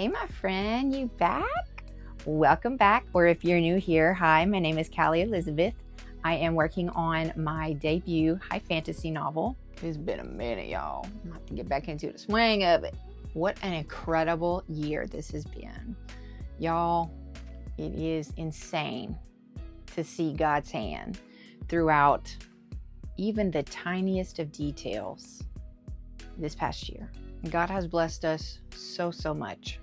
Hey, my friend, you back? Welcome back. Or if you're new here, hi, my name is Callie Elizabeth. I am working on my debut high fantasy novel. It's been a minute, y'all. I'm gonna have to get back into the swing of it. What an incredible year this has been. Y'all, it is insane to see God's hand throughout even the tiniest of details this past year. God has blessed us so much,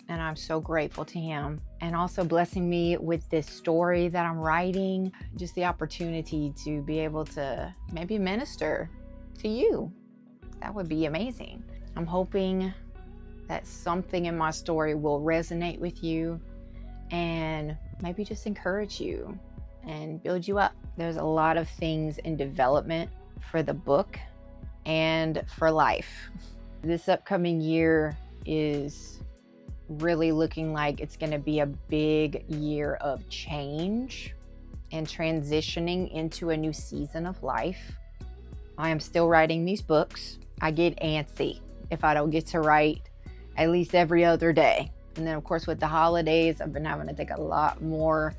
and I'm so grateful to him, and also blessing me with this story that I'm writing, just the opportunity to be able to maybe minister to you. That would be amazing. I'm hoping that something in my story will resonate with you and maybe just encourage you and build you up. There's a lot of things in development for the book and for life. This upcoming year is really looking like it's going to be a big year of change and transitioning into a new season of life. I am still writing these books. I get antsy if I don't get to write at least every other day. And then of course with the holidays, I've been having to take a lot more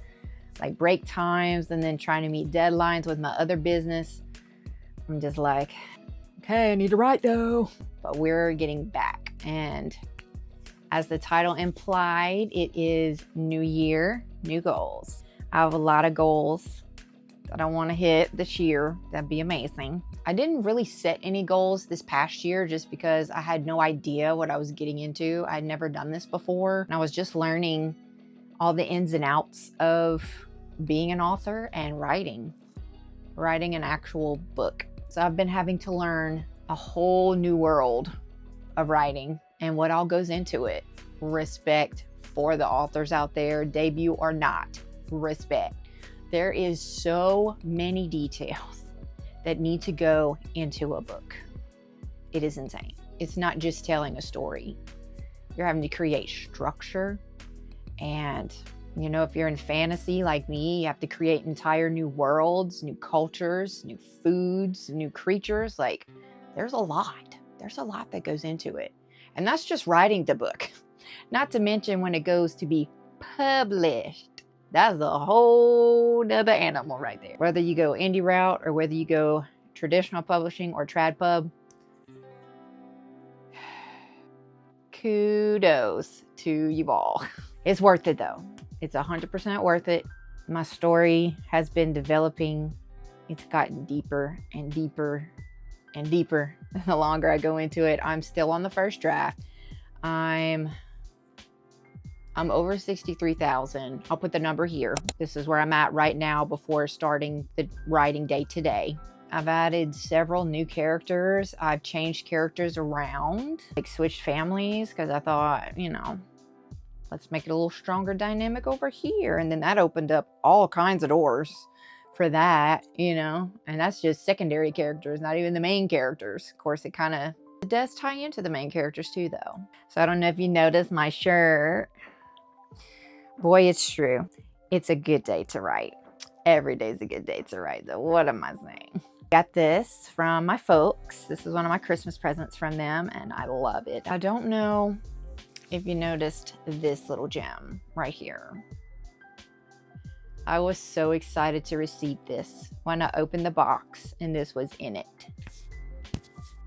like break times and then trying to meet deadlines with my other business. I'm just like, okay, I need to write though. But we're getting back. And as the title implied, it is New Year, New Goals. I have a lot of goals that I want to hit this year. That'd be amazing. I didn't really set any goals this past year just because I had no idea what I was getting into. I had never done this before. And I was just learning all the ins and outs of being an author and writing an actual book. So I've been having to learn a whole new world of writing and what all goes into it. Respect for the authors out there, debut or not, respect. There is so many details that need to go into a book. It is insane. It's not just telling a story. You're having to create structure, and you know, if you're in fantasy like me, you have to create entire new worlds, new cultures, new foods, new creatures. Like, there's a lot that goes into it. And that's just writing the book. Not to mention when it goes to be published. That's a whole nother animal right there. Whether you go indie route or whether you go traditional publishing or trad pub, kudos to you all. It's worth it though. It's 100% worth it. My story has been developing. It's gotten deeper and deeper and deeper the longer I go into it. I'm still on the first draft. I'm over 63,000. I'll put the number here. This is where I'm at right now before starting the writing day today. I've added several new characters. I've changed characters around, like switched families, because I thought, you know, let's make it a little stronger dynamic over here. And then that opened up all kinds of doors for that, you know, and that's just secondary characters, not even the main characters. Of course, it does tie into the main characters too, though. So I don't know if you noticed my shirt. Boy, it's true. It's a good day to write. Every day's a good day to write, though. What am I saying? Got this from my folks. This is one of my Christmas presents from them, and I love it. I don't know if you noticed this little gem right here. I was so excited to receive this when I opened the box and this was in it.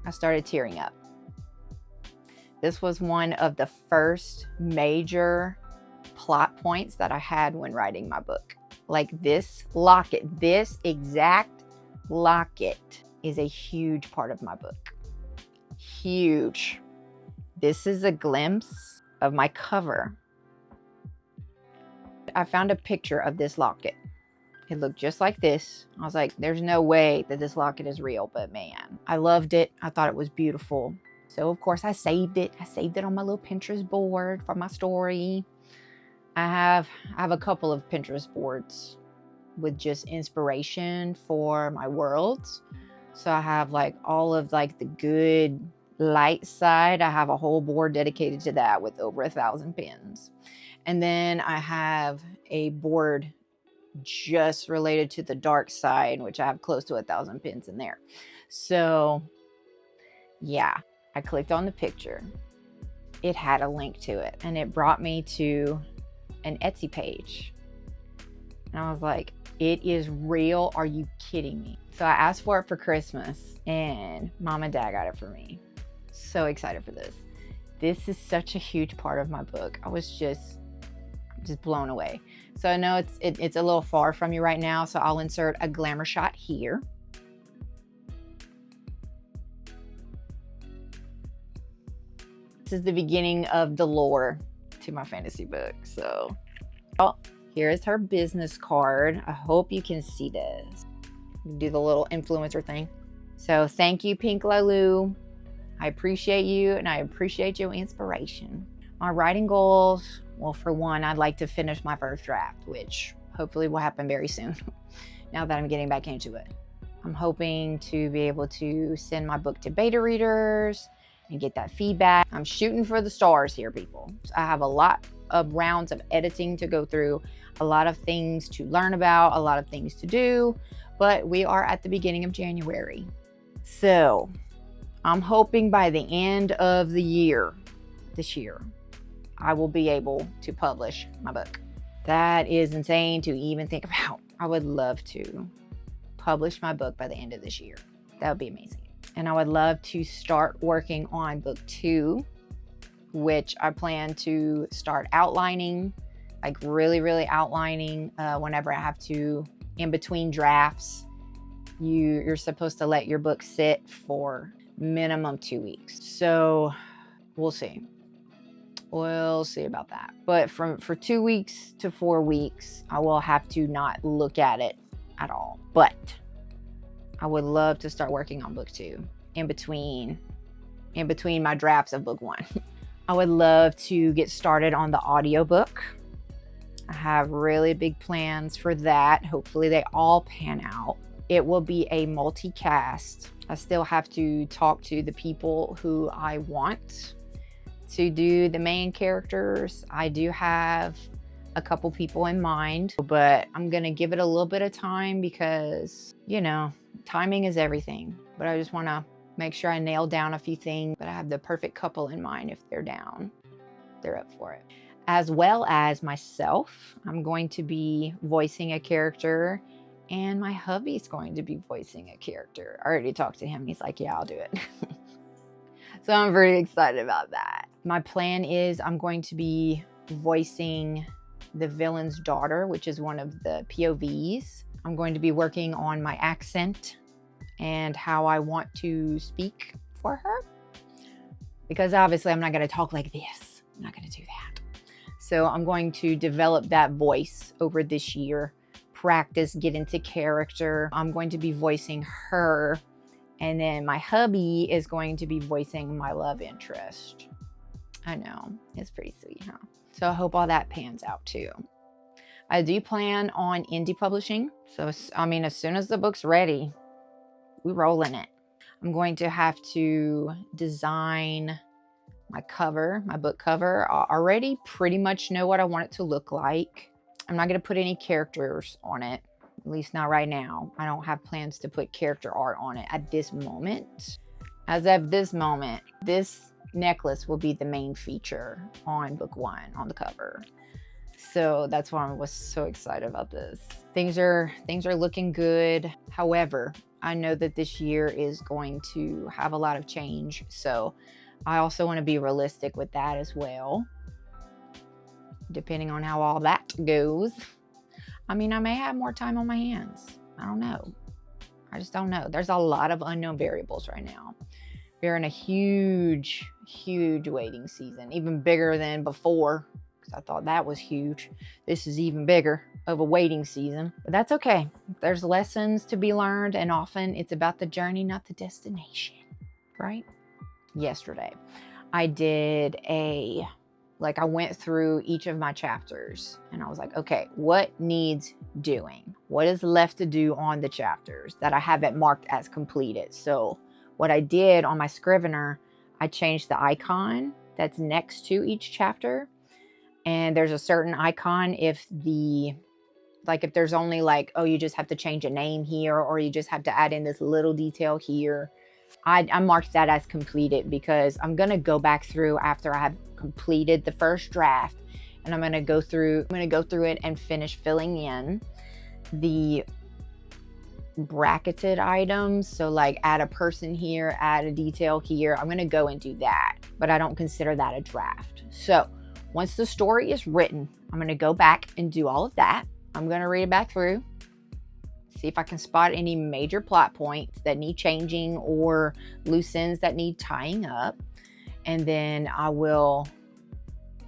I started tearing up. This was one of the first major plot points that I had when writing my book. Like this locket, this exact locket is a huge part of my book. Huge. This is a glimpse of my cover. I found a picture of this locket. It looked just like this. I was like, there's no way that this locket is real, but man, I loved it. I thought it was beautiful. So of course I saved it. I saved it on my little Pinterest board for my story. I have a couple of Pinterest boards with just inspiration for my worlds. So I have like all of like the good light side. I have a whole board dedicated to that with over 1,000 pins. And then I have a board just related to the dark side, which I have close to 1,000 pins in there. So yeah, I clicked on the picture it had a link to it, and it brought me to an Etsy page. And I was like, it is real. Are you kidding me? So I asked for it for Christmas, and Mom and Dad got it for me. So excited for this. This is such a huge part of my book. I was just blown away. So I know it's a little far from you right now, so I'll insert a glamour shot here. This is the beginning of the lore to my fantasy book. So, oh, here is her business card. I hope you can see this. Do the little influencer thing. So thank you, Pink LaLou. I appreciate you, and I appreciate your inspiration. My writing goals, well, for one, I'd like to finish my first draft, which hopefully will happen very soon now that I'm getting back into it. I'm hoping to be able to send my book to beta readers and get that feedback. I'm shooting for the stars here, people. So I have a lot of rounds of editing to go through, a lot of things to learn about, a lot of things to do, but we are at the beginning of January. So I'm hoping by the end of the year, this year, I will be able to publish my book. That is insane to even think about. I would love to publish my book by the end of this year. That would be amazing. And I would love to start working on book 2, which I plan to start outlining, like really outlining whenever I have to, in between drafts. You're supposed to let your book sit for minimum 2 weeks. So we'll see. We'll see about that. But for 2 weeks to 4 weeks, I will have to not look at it at all. But I would love to start working on book 2 in between my drafts of book 1. I would love to get started on the audiobook. I have really big plans for that. Hopefully they all pan out. It will be a multicast. I still have to talk to the people who I want to do the main characters. I do have a couple people in mind, but I'm gonna give it a little bit of time because, you know, timing is everything. But I just wanna make sure I nail down a few things, but I have the perfect couple in mind. If they're down, they're up for it. As well as myself, I'm going to be voicing a character, and my hubby's going to be voicing a character. I already talked to him. He's like, yeah, I'll do it. So I'm very excited about that. My plan is I'm going to be voicing the villain's daughter, which is one of the POVs. I'm going to be working on my accent and how I want to speak for her, because obviously I'm not going to talk like this. I'm not going to do that. So I'm going to develop that voice over this year, practice, get into character. I'm going to be voicing her, and then my hubby is going to be voicing my love interest. I know, it's pretty sweet, huh? So I hope all that pans out too. I do plan on indie publishing. So, I mean, as soon as the book's ready, we roll in it. I'm going to have to design my cover, my book cover. I already pretty much know what I want it to look like. I'm not going to put any characters on it, at least not right now. I don't have plans to put character art on it at this moment. As of this moment, this necklace will be the main feature on book 1 on the cover. So that's why I was so excited about this. Things are looking good. However, I know that this year is going to have a lot of change. So I also want to be realistic with that as well, depending on how all that goes. I mean, I may have more time on my hands. I don't know. I just don't know. There's a lot of unknown variables right now. We're in a huge waiting season, even bigger than before, because I thought that was huge. This is even bigger of a waiting season, but that's okay. There's lessons to be learned, and often it's about the journey, not the destination, right? Yesterday, I did I went through each of my chapters, and I was like, okay, what needs doing? What is left to do on the chapters that I haven't marked as completed? So what I did on my scrivener, I changed the icon that's next to each chapter. And there's a certain icon if there's only oh, you just have to change a name here, or you just have to add in this little detail here. I marked that as completed because I'm going to go back through after I have completed the first draft, and I'm going to go through it and finish filling in the bracketed items. So like add a person here, add a detail here. I'm going to go and do that, but I don't consider that a draft. So once the story is written, I'm going to go back and do all of that. I'm going to read it back through, see if I can spot any major plot points that need changing or loose ends that need tying up. And then I will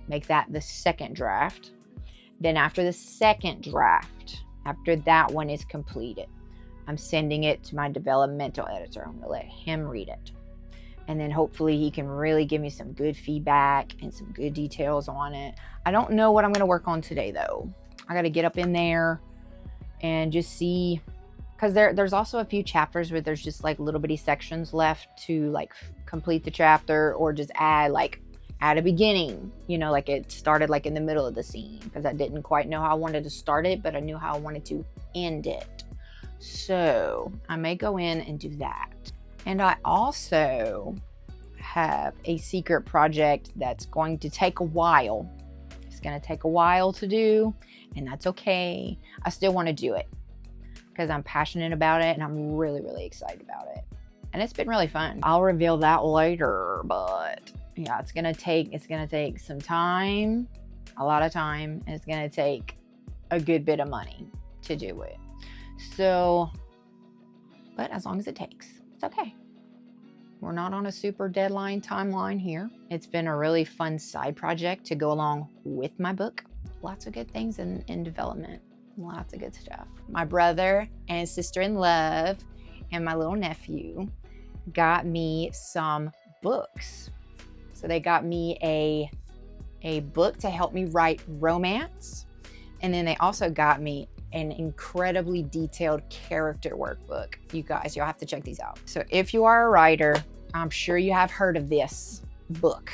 make that the second draft. Then after the second draft, after that one is completed, I'm sending it to my developmental editor. I'm going to let him read it. And then hopefully he can really give me some good feedback and some good details on it. I don't know what I'm going to work on today, though. I got to get up in there and just see, because there's also a few chapters where there's just like little bitty sections left to like complete the chapter, or just add a beginning, you know, like it started like in the middle of the scene, because I didn't quite know how I wanted to start it, but I knew how I wanted to end it. So I may go in and do that. And I also have a secret project that's going to take a while. It's going to take a while to do, and that's okay. I still want to do it because I'm passionate about it and I'm really, really excited about it. And it's been really fun. I'll reveal that later, but yeah, it's gonna take some time, a lot of time, and it's gonna take a good bit of money to do it. So, but as long as it takes, it's okay. We're not on a super deadline timeline here. It's been a really fun side project to go along with my book. Lots of good things in development. Lots of good stuff. My brother and sister-in-law and my little nephew got me some books. So they got me a book to help me write romance. And then they also got me an incredibly detailed character workbook. You guys, you'll have to check these out. So if you are a writer, I'm sure you have heard of this book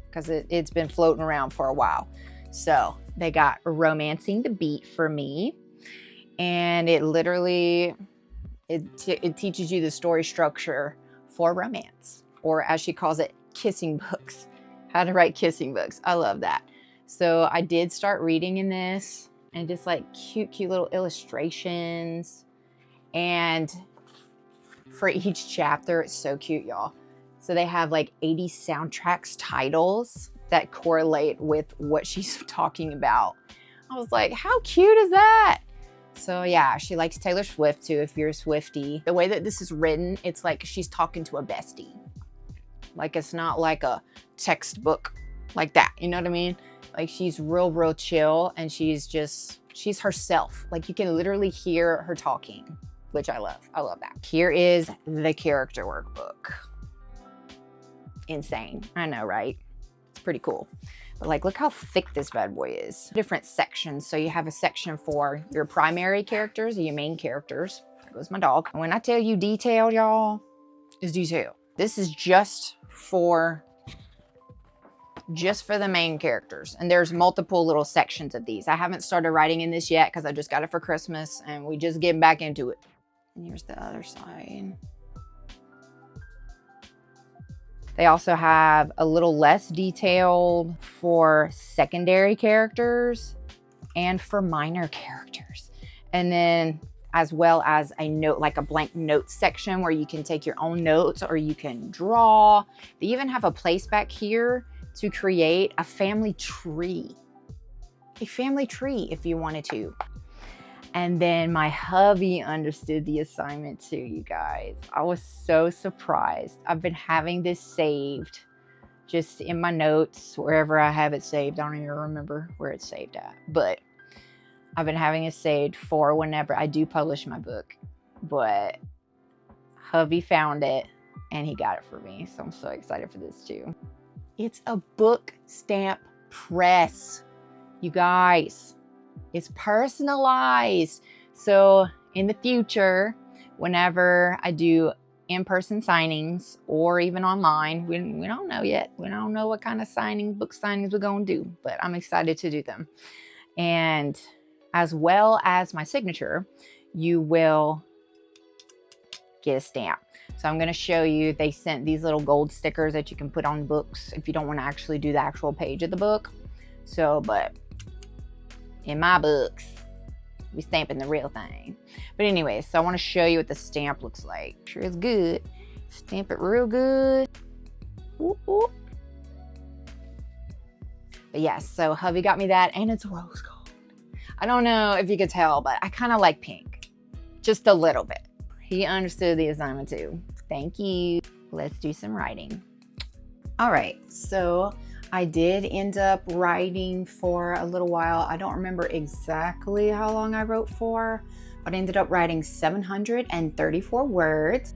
because it's been floating around for a while. So they got Romancing the Beat for me. And it literally, it teaches you the story structure for romance, or as she calls it, kissing books. How to write kissing books. I love that. So I did start reading in this, and just like cute little illustrations. And for each chapter, it's so cute, y'all. So they have like 80 soundtracks titles that correlate with what she's talking about. I was like, how cute is that? So yeah, she likes Taylor Swift too, if you're a Swiftie. The way that this is written, it's like she's talking to a bestie. Like it's not like a textbook like that, you know what I mean? Like she's real chill, and she's herself. Like you can literally hear her talking, which I love. I love that. Here is the character workbook. Insane, I know, right? It's pretty cool. But like, look how thick this bad boy is. Different sections. So you have a section for your primary characters, your main characters. There goes my dog. And when I tell you detail, y'all, is detail. This is just for the main characters. And there's multiple little sections of these. I haven't started writing in this yet because I just got it for Christmas and we just getting back into it. And here's the other side. They also have a little less detailed for secondary characters and for minor characters. And then as well as a note, like a blank notes section where you can take your own notes or you can draw. They even have a place back here to create a family tree. A family tree if you wanted to. And then my hubby understood the assignment too, you guys. I was so surprised. I've been having this saved just in my notes, wherever I have it saved. I don't even remember where it's saved at. But I've been having it saved for whenever I do publish my book. But hubby found it and he got it for me. So I'm so excited for this too. It's a book stamp press, you guys. It's personalized. So in the future, whenever I do in-person signings or even online, we don't know yet. We don't know what kind of book signings we're going to do, but I'm excited to do them. And as well as my signature, you will get a stamp. So I'm going to show you, they sent these little gold stickers that you can put on books if you don't want to actually do the actual page of the book. So, but in my books, we stamping the real thing. But anyways, so I want to show you what the stamp looks like. Sure it's good. Stamp it real good. Ooh, ooh. But yes, so hubby got me that, and it's rose gold. I don't know if you could tell, but I kind of like pink. Just a little bit. He understood the assignment too. Thank you. Let's do some writing. All right, so I did end up writing for a little while. I don't remember exactly how long I wrote for, but I ended up writing 734 words,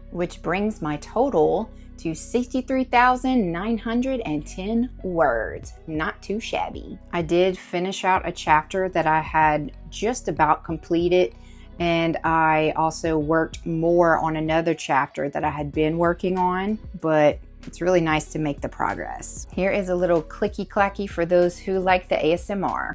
which brings my total to 63,910 words. Not too shabby. I did finish out a chapter that I had just about completed, and I also worked more on another chapter that I had been working on, but it's really nice to make the progress. Here is a little clicky clacky for those who like the ASMR.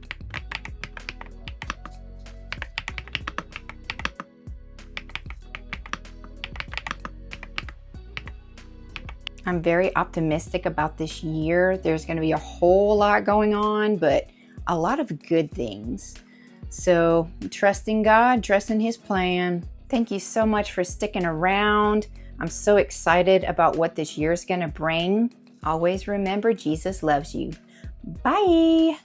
I'm very optimistic about this year. There's going to be a whole lot going on, but a lot of good things. So trusting God, trusting His plan. Thank you so much for sticking around. I'm so excited about what this year is going to bring. Always remember, Jesus loves you. Bye.